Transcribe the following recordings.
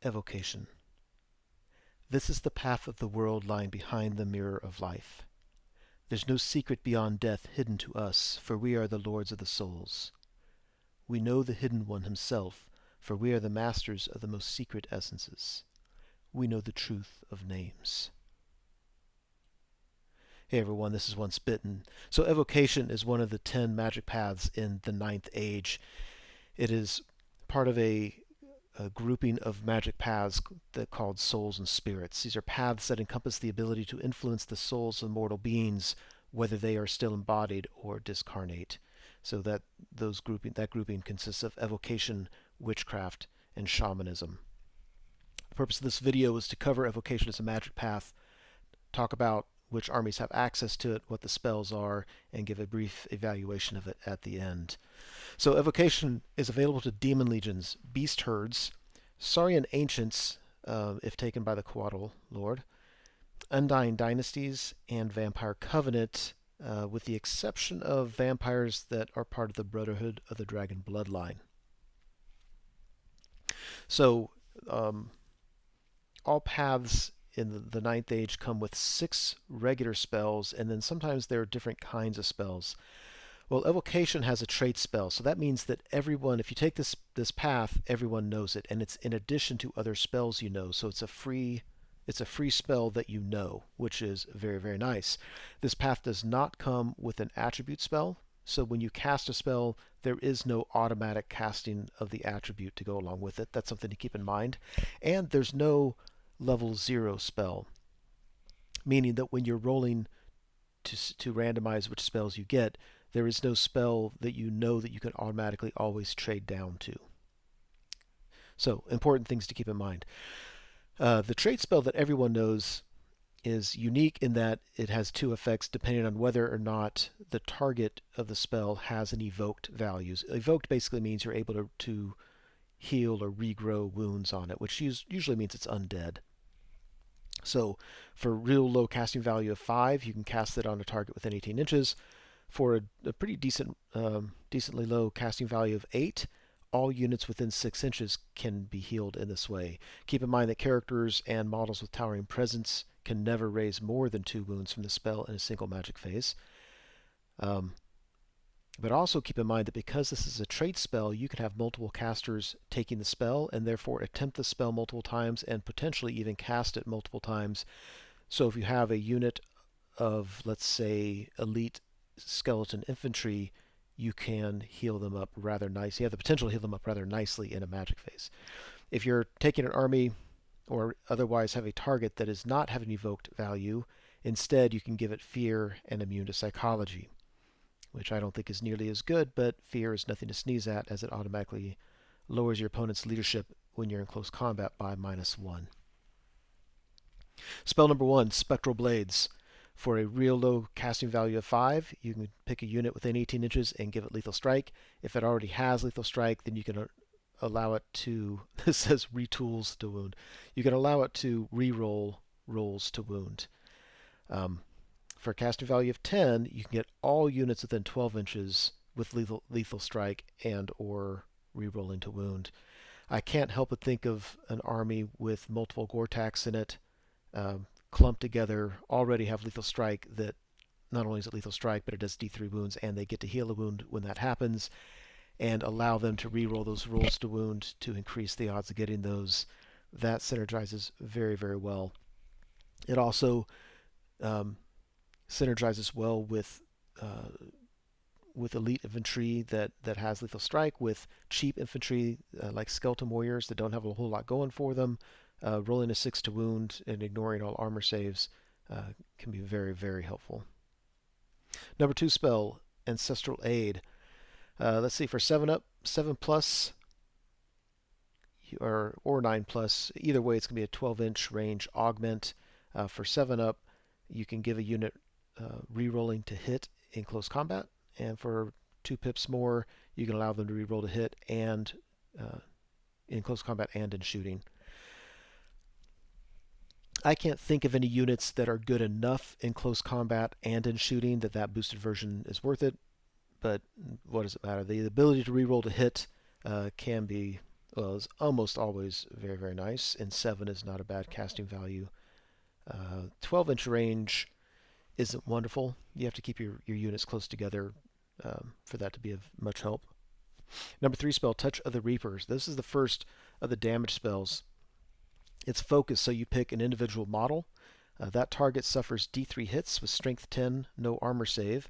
Evocation. This is the path of the world lying behind the mirror of life. There's no secret beyond death hidden to us, for we are the lords of the souls. We know the hidden one himself, for we are the masters of the most secret essences. We know the truth of names. Hey everyone, this is Once Bitten. So evocation is one of the 10 magic paths in the Ninth Age. It is part of a grouping of magic paths that called souls and spirits. These are paths that encompass the ability to influence the souls of mortal beings, whether they are still embodied or discarnate. So that grouping consists of evocation, witchcraft, and shamanism. The purpose of this video is to cover evocation as a magic path, talk about which armies have access to it, what the spells are, and give a brief evaluation of it at the end. So evocation is available to demon legions, beast herds, Saurian ancients, if taken by the Coatl Lord, Undying dynasties, and Vampire Covenant, with the exception of vampires that are part of the Brotherhood of the Dragon bloodline. So all paths in the Ninth Age come with 6 regular spells, and then sometimes there are different kinds of spells. Well, evocation has a trait spell, so that means that everyone, if you take this path, everyone knows it, and it's in addition to other spells you know. So it's a free spell that you know, which is very, very nice. This path does not come with an attribute spell, so when you cast a spell, there is no automatic casting of the attribute to go along with it. That's something to keep in mind. And there's no level 0 spell, meaning that when you're rolling to randomize which spells you get, there is no spell that you know that you can automatically always trade down to. So, important things to keep in mind. The trait spell that everyone knows is unique in that it has 2 effects depending on whether or not the target of the spell has an evoked values. Evoked basically means you're able to heal or regrow wounds on it, which usually means it's undead. So for real low casting value of 5, you can cast it on a target within 18 inches. For a pretty decently low casting value of 8, all units within 6 inches can be healed in this way. Keep in mind that characters and models with towering presence can never raise more than 2 wounds from the spell in a single magic phase. But also keep in mind that because this is a trait spell, you can have multiple casters taking the spell and therefore attempt the spell multiple times and potentially even cast it multiple times. So if you have a unit of, let's say, elite skeleton infantry, you can heal them up rather nice. You have the potential to heal them up rather nicely in a magic phase. If you're taking an army or otherwise have a target that does not have an evoked value, instead you can give it fear and immune to psychology, which I don't think is nearly as good, but fear is nothing to sneeze at as it automatically lowers your opponent's leadership when you're in close combat by -1. Spell number 1, Spectral Blades. For a real low casting value of 5, you can pick a unit within 18 inches and give it Lethal Strike. If it already has Lethal Strike, then you can allow it to, this says retools to wound. You can allow it to re-roll rolls to wound. For a casting value of 10, you can get all units within 12 inches with lethal strike and or re-rolling to wound. I can't help but think of an army with multiple Gore-Tax in it, clumped together, already have lethal strike that not only is it lethal strike, but it does D3 wounds, and they get to heal a wound when that happens, and allow them to re-roll those rolls to wound to increase the odds of getting those. That synergizes very, very well. It also synergizes well with elite infantry that has lethal strike, with cheap infantry like skeleton warriors that don't have a whole lot going for them. Rolling a 6 to wound and ignoring all armor saves can be very, very helpful. Number 2 spell, Ancestral Aid. Let's see, for 7 plus, or 9 plus, either way it's going to be a 12-inch range augment. For 7 up, you can give a unit re-rolling to hit in close combat, and for 2 pips more, you can allow them to re-roll to hit and in close combat and in shooting. I can't think of any units that are good enough in close combat and in shooting that boosted version is worth it, but what does it matter? The ability to re-roll to hit can be well, is almost always very, very nice, and 7 is not a bad casting value. 12-inch range isn't wonderful. You have to keep your units close together for that to be of much help. Number 3 spell, Touch of the Reapers. This is the first of the damage spells. It's focused, so you pick an individual model. That target suffers D3 hits with Strength 10, no armor save.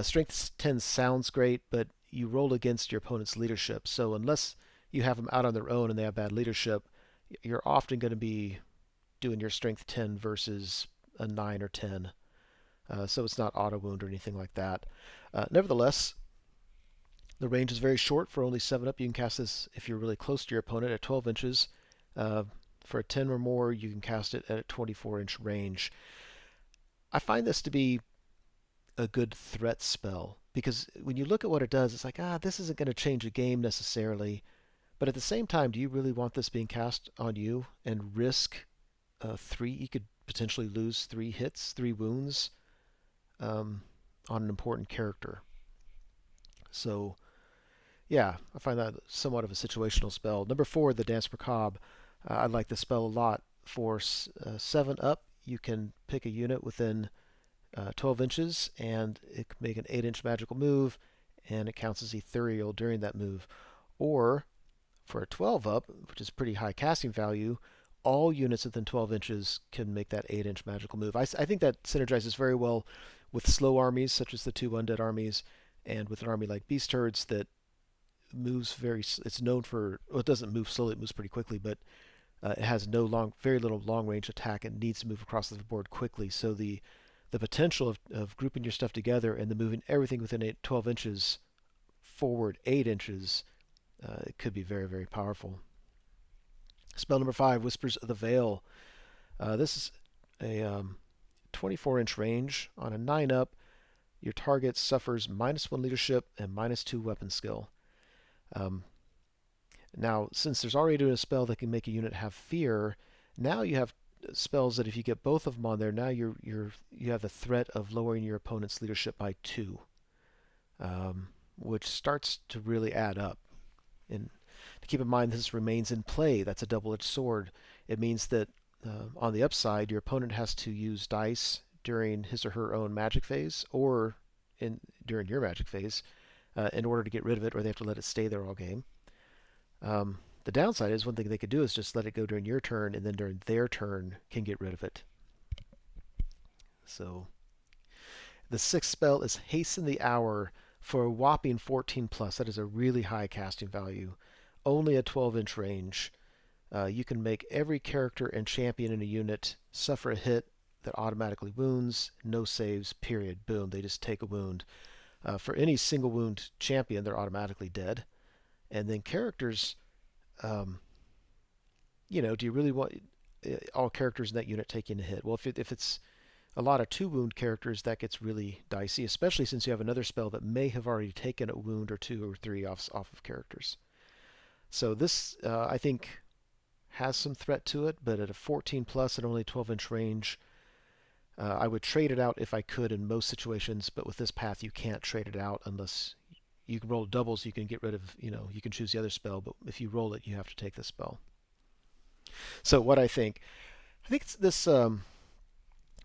Strength 10 sounds great, but you roll against your opponent's leadership. So unless you have them out on their own and they have bad leadership, you're often going to be doing your Strength 10 versus a 9 or 10. So it's not auto wound or anything like that. Nevertheless, the range is very short for only 7 up. You can cast this if you're really close to your opponent at 12 inches. For a 10 or more, you can cast it at a 24-inch range. I find this to be a good threat spell because when you look at what it does, it's like, this isn't going to change the game necessarily. But at the same time, do you really want this being cast on you and risk 3? You could potentially lose 3 hits, 3 wounds on an important character. So, yeah, I find that somewhat of a situational spell. Number 4, the Dance Macabre. I like this spell a lot. For 7 up, you can pick a unit within 12 inches, and it can make an 8-inch magical move, and it counts as ethereal during that move. Or, for a 12 up, which is pretty high casting value, all units within 12 inches can make that 8-inch magical move. I think that synergizes very well with slow armies, such as the 2 undead armies, and with an army like Beast Herds that moves it's known for, well, it doesn't move slowly, it moves pretty quickly, but it has very little long range attack and needs to move across the board quickly. So the potential of grouping your stuff together and then moving everything within 12 inches forward 8 inches, it could be very, very powerful. Spell number 5, Whispers of the Veil. This is a 24-inch range. On a 9 up, your target suffers -1 leadership and -2 weapon skill. Now, since there's already a spell that can make a unit have fear, now you have spells that if you get both of them on there, now you have the threat of lowering your opponent's leadership by 2, which starts to really add up. And to keep in mind, this remains in play. That's a double-edged sword. It means that on the upside, your opponent has to use dice during his or her own magic phase, or during your magic phase, in order to get rid of it, or they have to let it stay there all game. The downside is one thing they could do is just let it go during your turn, and then during their turn can get rid of it. So the 6th spell is Hasten the Hour for a whopping 14 plus. That is a really high casting value. Only a 12-inch range. You can make every character and champion in a unit suffer a hit that automatically wounds, no saves, period. Boom, they just take a wound. For any single wound champion, they're automatically dead. And then characters, do you really want all characters in that unit taking a hit? Well, if it's a lot of 2 wound characters, that gets really dicey, especially since you have another spell that may have already taken a wound or 2 or 3 off of characters. So this, I think, has some threat to it, but at a 14 plus and only 12-inch range, I would trade it out if I could in most situations, but with this path you can't trade it out unless you can roll doubles, you can get rid of, you can choose the other spell, but if you roll it, you have to take the spell. So what I think this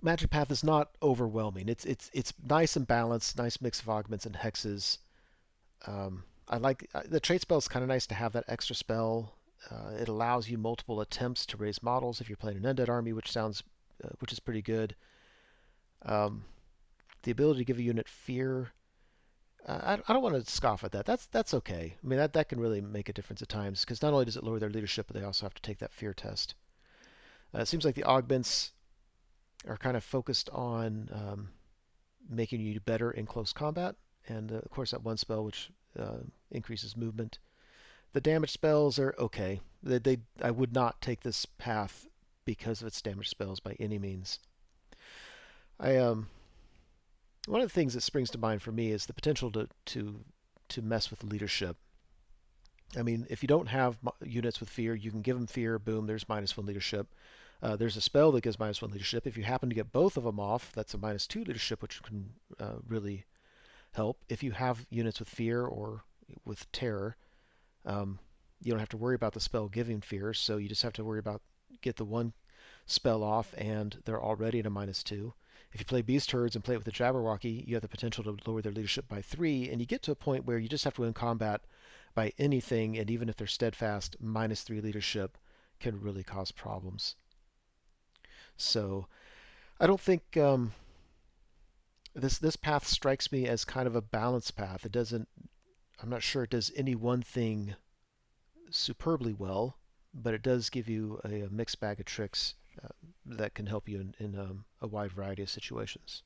magic path is not overwhelming. It's nice and balanced, nice mix of augments and hexes. I like the trait spell is kind of nice to have that extra spell. It allows you multiple attempts to raise models if you're playing an undead army, which is pretty good. The ability to give a unit fear. I don't want to scoff at that. That's okay. I mean, that can really make a difference at times, because not only does it lower their leadership, but they also have to take that fear test. It seems like the augments are kind of focused on making you better in close combat, and of course that one spell which increases movement. The damage spells are okay. I would not take this path because of its damage spells by any means. One of the things that springs to mind for me is the potential to mess with leadership. I mean, if you don't have units with fear, you can give them fear. Boom, there's -1 leadership. There's a spell that gives -1 leadership. If you happen to get both of them off, that's a -2 leadership, which can really help. If you have units with fear or with terror, you don't have to worry about the spell giving fear, so you just have to worry about get the one spell off and they're already at a -2. If you play Beast Herds and play it with the Jabberwocky, you have the potential to lower their leadership by 3, and you get to a point where you just have to win combat by anything, and even if they're steadfast, -3 leadership can really cause problems. So I don't think this path strikes me as kind of a balanced path. It doesn't. I'm not sure it does any one thing superbly well, but it does give you a mixed bag of tricks that can help you in a wide variety of situations.